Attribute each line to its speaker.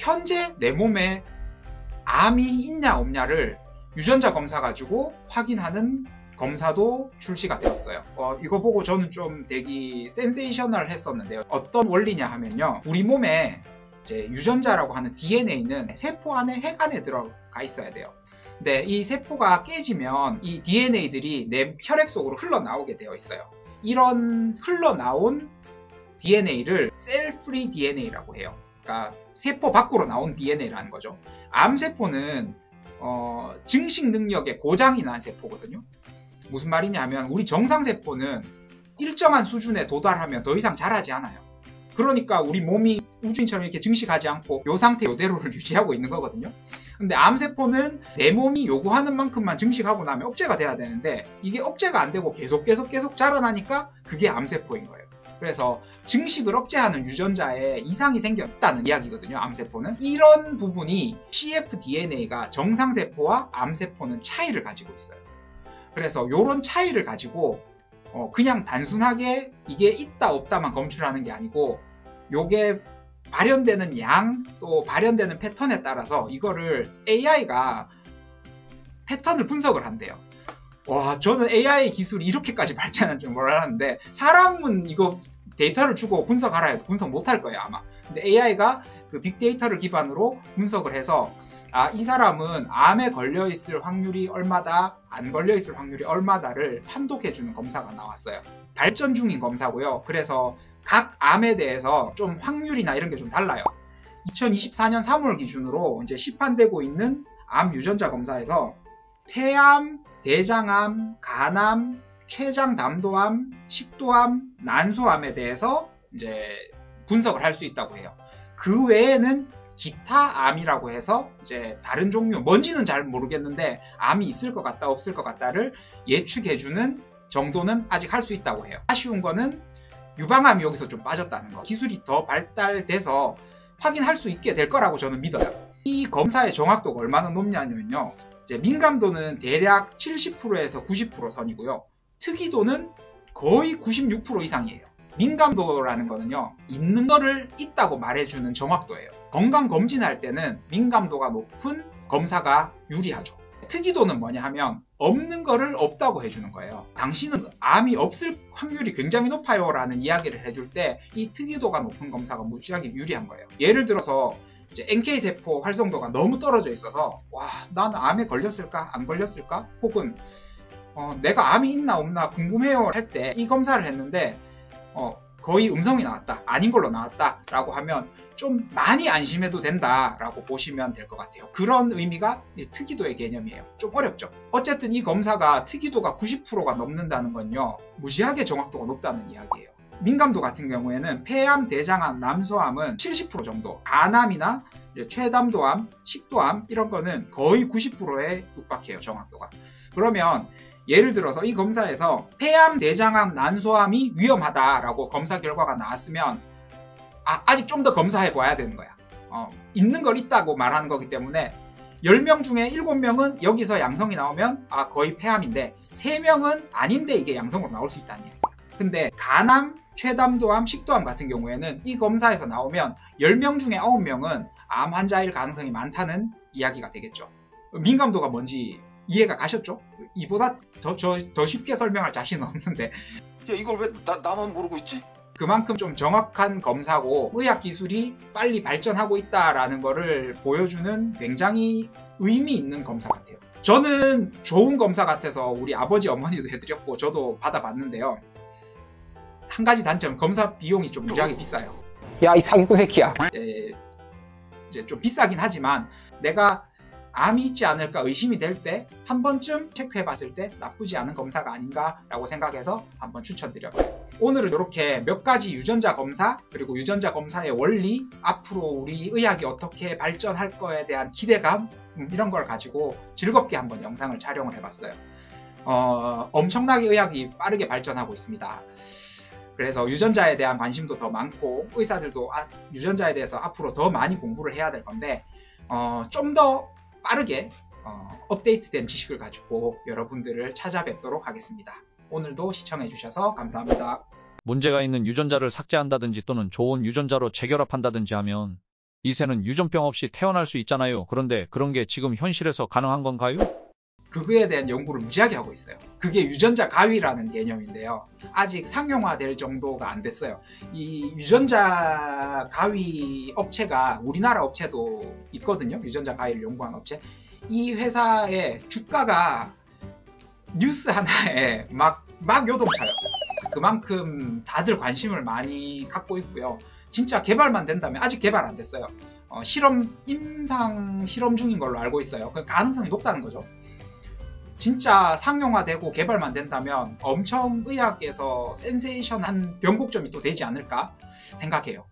Speaker 1: 현재 내 몸에 암이 있냐 없냐를 유전자 검사 가지고 확인하는 검사도 출시가 되었어요. 이거 보고 저는 좀 되게 센세이셔널 했었는데요. 어떤 원리냐 하면요, 우리 몸에 이제 유전자라고 하는 DNA는 세포 안에 핵 안에 들어가 있어야 돼요. 근데 이 세포가 깨지면 이 DNA들이 내 혈액 속으로 흘러나오게 되어 있어요. 이런 흘러나온 DNA를 셀 프리 DNA라고 해요. 그러니까 세포 밖으로 나온 DNA라는 거죠. 암세포는 증식 능력에 고장이 난 세포거든요. 무슨 말이냐 하면 우리 정상세포는 일정한 수준에 도달하면 더 이상 자라지 않아요. 그러니까 우리 몸이 우주인처럼 이렇게 증식하지 않고 이 상태 이대로를 유지하고 있는 거거든요. 근데 암세포는 내 몸이 요구하는 만큼만 증식하고 나면 억제가 돼야 되는데 이게 억제가 안 되고 계속 자라나니까 그게 암세포인 거예요. 그래서 증식을 억제하는 유전자에 이상이 생겼다는 이야기거든요. 암세포는. 이런 부분이 cfDNA가 정상세포와 암세포는 차이를 가지고 있어요. 그래서 이런 차이를 가지고 그냥 단순하게 이게 있다 없다만 검출하는 게 아니고 요게 발현되는 양 또 발현되는 패턴에 따라서 이거를 AI가 패턴을 분석을 한대요. 와, 저는 AI 기술이 이렇게까지 발전한 줄 몰랐는데 사람은 이거 데이터를 주고 분석하라 해도 분석 못할 거예요 아마. 근데 AI가 그 빅데이터를 기반으로 분석을 해서 이 사람은 암에 걸려있을 확률이 얼마다, 안 걸려있을 확률이 얼마다를 판독해주는 검사가 나왔어요. 발전 중인 검사고요. 그래서 각 암에 대해서 좀 확률이나 이런 게 좀 달라요. 2024년 3월 기준으로 이제 시판되고 있는 암 유전자 검사에서 폐암, 대장암, 간암, 췌장담도암, 식도암, 난소암에 대해서 이제 분석을 할 수 있다고 해요. 그 외에는 기타 암이라고 해서 이제 다른 종류, 뭔지는 잘 모르겠는데 암이 있을 것 같다 없을 것 같다를 예측해주는 정도는 아직 할 수 있다고 해요. 아쉬운 거는 유방암이 여기서 좀 빠졌다는 거. 기술이 더 발달돼서 확인할 수 있게 될 거라고 저는 믿어요. 이 검사의 정확도가 얼마나 높냐면요, 이제 민감도는 대략 70%에서 90% 선이고요, 특이도는 거의 96% 이상이에요. 민감도라는 거는요, 있는 거를 있다고 말해주는 정확도예요. 건강검진할 때는 민감도가 높은 검사가 유리하죠. 특이도는 뭐냐 하면 없는 거를 없다고 해주는 거예요. 당신은 암이 없을 확률이 굉장히 높아요 라는 이야기를 해줄 때 이 특이도가 높은 검사가 무지하게 유리한 거예요. 예를 들어서 이제 NK세포 활성도가 너무 떨어져 있어서 와, 난 암에 걸렸을까 안 걸렸을까 혹은 내가 암이 있나 없나 궁금해요 할 때 이 검사를 했는데 거의 음성이 나왔다, 아닌 걸로 나왔다 라고 하면 좀 많이 안심해도 된다 라고 보시면 될 것 같아요. 그런 의미가 특이도의 개념이에요. 좀 어렵죠. 어쨌든 이 검사가 특이도가 90%가 넘는다는 건요, 무지하게 정확도가 높다는 이야기예요. 민감도 같은 경우에는 폐암, 대장암, 남소암은 70% 정도, 간암이나 췌담도암, 식도암 이런 거는 거의 90%에 육박해요, 정확도가. 그러면 예를 들어서 이 검사에서 폐암, 대장암, 난소암이 위험하다라고 검사 결과가 나왔으면 아직 좀 더 검사해 봐야 되는 거야. 있는 걸 있다고 말하는 거기 때문에 10명 중에 7명은 여기서 양성이 나오면 거의 폐암인데 3명은 아닌데 이게 양성으로 나올 수 있다는 얘기야. 근데 간암, 췌담도암, 식도암 같은 경우에는 이 검사에서 나오면 10명 중에 9명은 암 환자일 가능성이 많다는 이야기가 되겠죠. 민감도가 뭔지 이해가 가셨죠? 이보다 더 쉽게 설명할 자신은 없는데.
Speaker 2: 야, 이걸 왜 나만 모르고 있지?
Speaker 1: 그만큼 좀 정확한 검사고 의학 기술이 빨리 발전하고 있다라는 거를 보여주는 굉장히 의미 있는 검사 같아요. 저는 좋은 검사 같아서 우리 아버지 어머니도 해드렸고 저도 받아봤는데요, 한 가지 단점, 검사 비용이 좀 무지하게 비싸요.
Speaker 3: 야, 이 사기꾼 새끼야.
Speaker 1: 이제 좀 비싸긴 하지만 내가 암이 있지 않을까 의심이 될 때 한 번쯤 체크해 봤을 때 나쁘지 않은 검사가 아닌가 라고 생각해서 한번 추천드려요. 오늘은 이렇게 몇 가지 유전자 검사 그리고 유전자 검사의 원리, 앞으로 우리 의학이 어떻게 발전할 거에 대한 기대감 이런 걸 가지고 즐겁게 한번 영상을 촬영을 해봤어요. 엄청나게 의학이 빠르게 발전하고 있습니다. 그래서 유전자에 대한 관심도 더 많고 의사들도 유전자에 대해서 앞으로 더 많이 공부를 해야 될 건데 좀 더 빠르게 업데이트된 지식을 가지고 여러분들을 찾아뵙도록 하겠습니다. 오늘도 시청해주셔서 감사합니다.
Speaker 4: 문제가 있는 유전자를 삭제한다든지 또는 좋은 유전자로 재결합한다든지 하면
Speaker 3: 이 새는 유전병 없이 태어날 수 있잖아요. 그런데 그런 게 지금 현실에서 가능한 건가요?
Speaker 1: 그거에 대한 연구를 무지하게 하고 있어요. 그게 유전자 가위라는 개념인데요. 아직 상용화될 정도가 안 됐어요. 이 유전자 가위 업체가 우리나라 업체도 있거든요. 유전자 가위를 연구한 업체. 이 회사의 주가가 뉴스 하나에 막 요동쳐요. 그만큼 다들 관심을 많이 갖고 있고요. 진짜 개발만 된다면, 아직 개발 안 됐어요. 임상 실험 중인 걸로 알고 있어요. 그 가능성이 높다는 거죠. 진짜 상용화되고 개발만 된다면 엄청 의학에서 센세이션한 변곡점이 또 되지 않을까 생각해요.